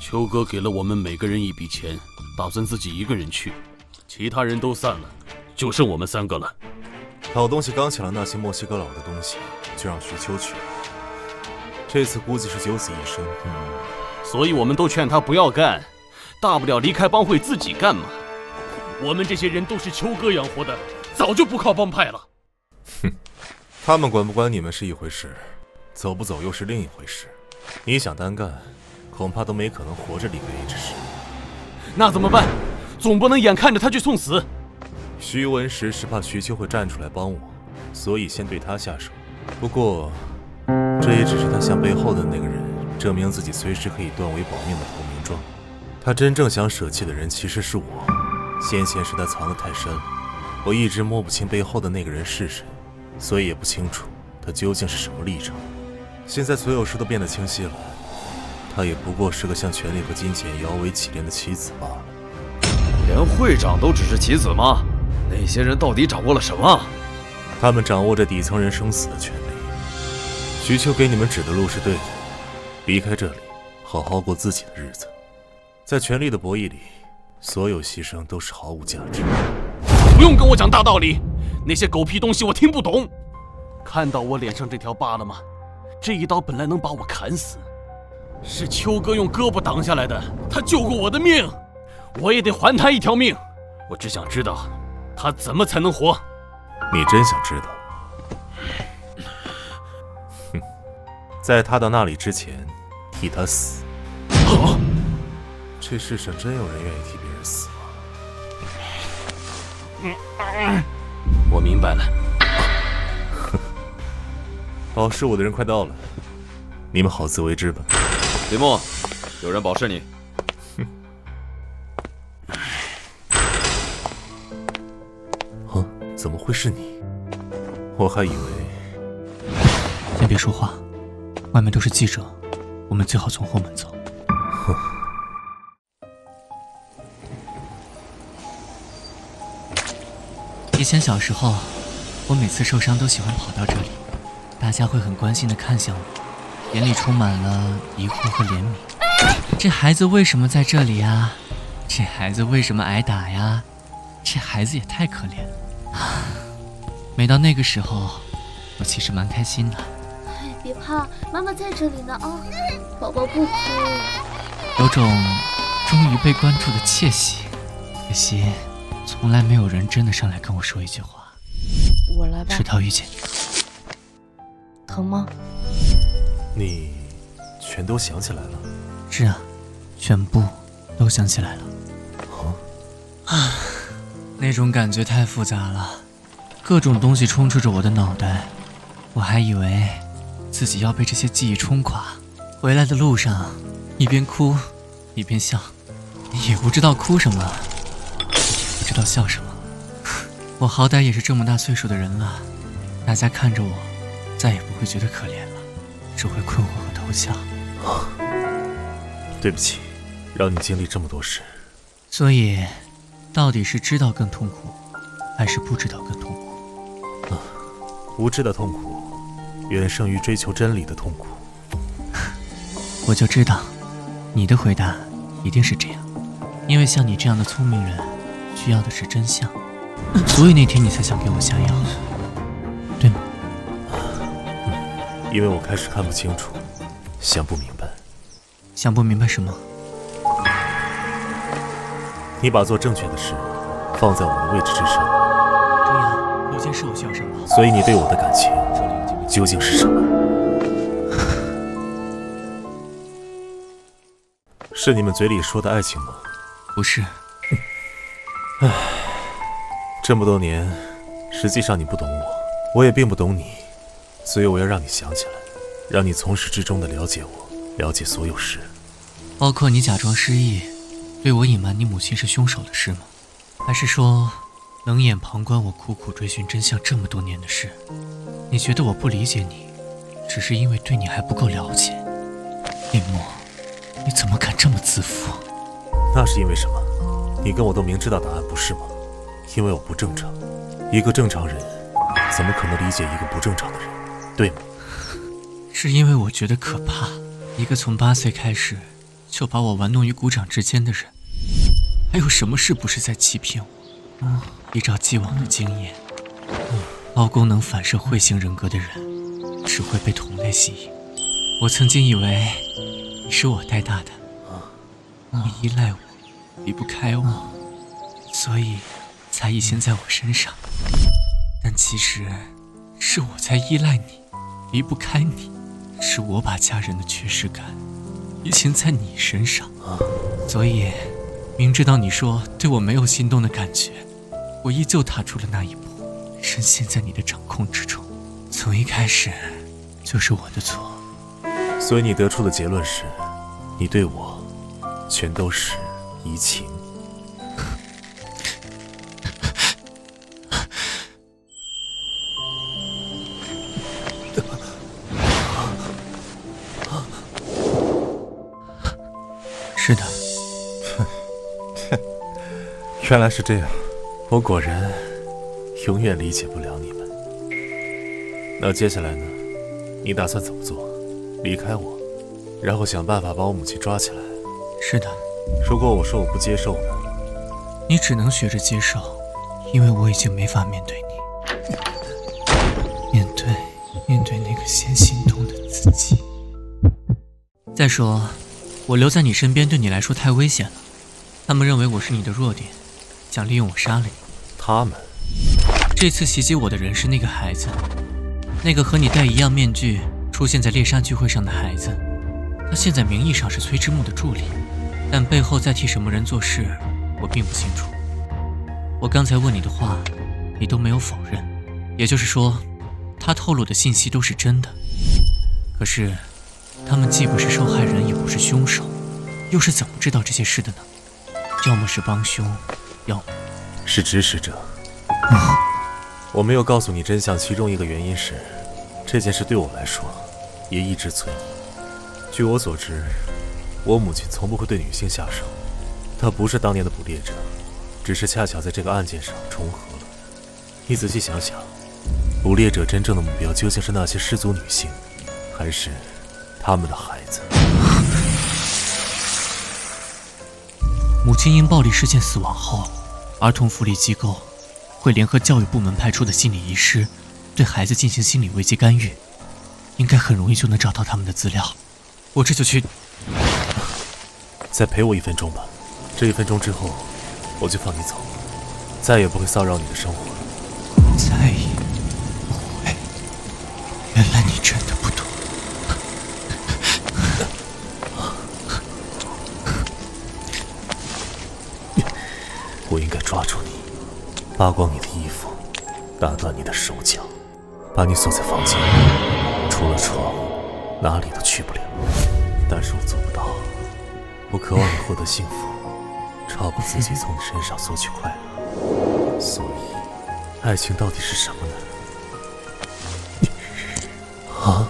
秋哥给了我们每个人一笔钱，打算自己一个人去，其他人都散了，就剩我们3个了。老东西刚抢了那些墨西哥佬的东西，就让徐秋去了。这次估计是九死一生。所以我们都劝他不要干，大不了离开帮会自己干嘛。我们这些人都是秋哥养活的，早就不靠帮派了。哼，他们管不管你们是一回事，走不走又是另一回事。你想单干，恐怕都没可能活着离开 A 之市。那怎么办？总不能眼看着他去送死。徐文石是怕徐秋会站出来帮我，所以先对他下手。不过，这也只是他向背后的那个人证明自己随时可以断为保命的投名状。他真正想舍弃的人其实是我。先前是他藏得太深了，我一直摸不清背后的那个人是谁，所以也不清楚他究竟是什么立场。现在所有事都变得清晰了，他也不过是个向权力和金钱摇尾乞怜的棋子罢了。连会长都只是棋子吗？那些人到底掌握了什么？他们掌握着底层人生死的权利。徐秋给你们指的路是对的，离开这里，好好过自己的日子。在权力的博弈里，所有牺牲都是毫无价值。不用跟我讲大道理，那些狗屁东西我听不懂。看到我脸上这条疤了吗？这一刀本来能把我砍死，是秋哥用胳膊挡下来的，他救过我的命，我也得还他一条命。我只想知道他怎么才能活。你真想知道？哼，在他到那里之前，替他死。这世上真有人愿意替别人死吗？我明白了。保释我的人快到了，你们好自为之吧。李牧，有人保释你。哼，怎么会是你？我还以为……先别说话，外面都是记者，我们最好从后门走。哼。以前小时候，我每次受伤都喜欢跑到这里，大家会很关心地看向我，眼里充满了疑惑和怜悯。这孩子为什么在这里呀？这孩子为什么挨打呀？这孩子也太可怜了。每到那个时候，我其实蛮开心的。哎，别怕，妈妈在这里呢啊！宝宝不哭。有种终于被关注的窃喜，可惜从来没有人真的上来跟我说一句话。我来吧。直到遇见你。疼吗？你全都想起来了？是啊，全部都想起来了。那种感觉太复杂了，各种东西充斥着我的脑袋，我还以为自己要被这些记忆冲垮。回来的路上，一边哭一边笑，也不知道哭什么，也不知道笑什么。我好歹也是这么大岁数的人了，大家看着我，再也不会觉得可怜了，只会困惑和偷笑。对不起，让你经历这么多事。所以，到底是知道更痛苦，还是不知道更痛苦？无知的痛苦，远胜于追求真理的痛苦。我就知道，你的回答一定是这样，因为像你这样的聪明人，需要的是真相，所以那天你才想给我下药，对吗？因为我开始看不清楚，想不明白。想不明白什么？你把做正确的事放在我的位置之上，这样有件事我需要申报。所以你对我的感情究竟是什么？是你们嘴里说的爱情吗？不是。唉，这么多年，实际上你不懂我，我也并不懂你，所以我要让你想起来，让你从始至终的了解我，了解所有事，包括你假装失忆，对我隐瞒你母亲是凶手的事吗？还是说，冷眼旁观我苦苦追寻真相这么多年的事？你觉得我不理解你，只是因为对你还不够了解？林墨，你怎么敢这么自负？那是因为什么？你跟我都明知道答案，不是吗？因为我不正常。一个正常人怎么可能理解一个不正常的人，对吗？是因为我觉得可怕，一个从8岁开始就把我玩弄于股掌之间的人，还有什么事不是在欺骗我？依照既往的经验，高功能反社会型人格的人只会被同类吸引。我曾经以为你是我带大的，你依赖我，离不开我，所以才依偎在我身上。但其实是我在依赖你，离不开你，是我把家人的缺失感依偎在你身上。所以明知道你说对我没有心动的感觉，我依旧踏出了那一步，深陷在你的掌控之中。从一开始就是我的错。所以你得出的结论是，你对我全都是移情。是的。原来是这样，我果然永远理解不了你们。那接下来呢？你打算怎么做？离开我，然后想办法把我母亲抓起来？是的。如果我说我不接受呢？你只能学着接受，因为我已经没法面对你，面对那个先心动的自己。再说，我留在你身边对你来说太危险了，他们认为我是你的弱点，想利用我杀了你。他们？这次袭击我的人是那个孩子，那个和你戴一样面具出现在猎杀聚会上的孩子。他现在名义上是崔之木的助理，但背后在替什么人做事，我并不清楚。我刚才问你的话，你都没有否认，也就是说，他透露的信息都是真的。可是，他们既不是受害人，也不是凶手，又是怎么知道这些事的呢？要么是帮凶，要么是指使者。我没有告诉你真相，其中一个原因是，这件事对我来说也一直存疑。据我所知，我母亲从不会对女性下手，她不是当年的捕猎者，只是恰巧在这个案件上重合了。你仔细想想，捕猎者真正的目标究竟是那些失足女性，还是他们的孩子？母亲因暴力事件死亡后，儿童福利机构会联合教育部门派出的心理医师，对孩子进行心理危机干预，应该很容易就能找到他们的资料。我这就去。再陪我1分钟吧，这1分钟之后，我就放你走，再也不会骚扰你的生活了。再也不会。原来你真的不懂。我应该抓住你，扒光你的衣服，打断你的手脚，把你锁在房间里，除了床，哪里都去不了。但是我做不到。我渴望你获得幸福，超过自己从你身上索取快乐。所以，爱情到底是什么呢？啊？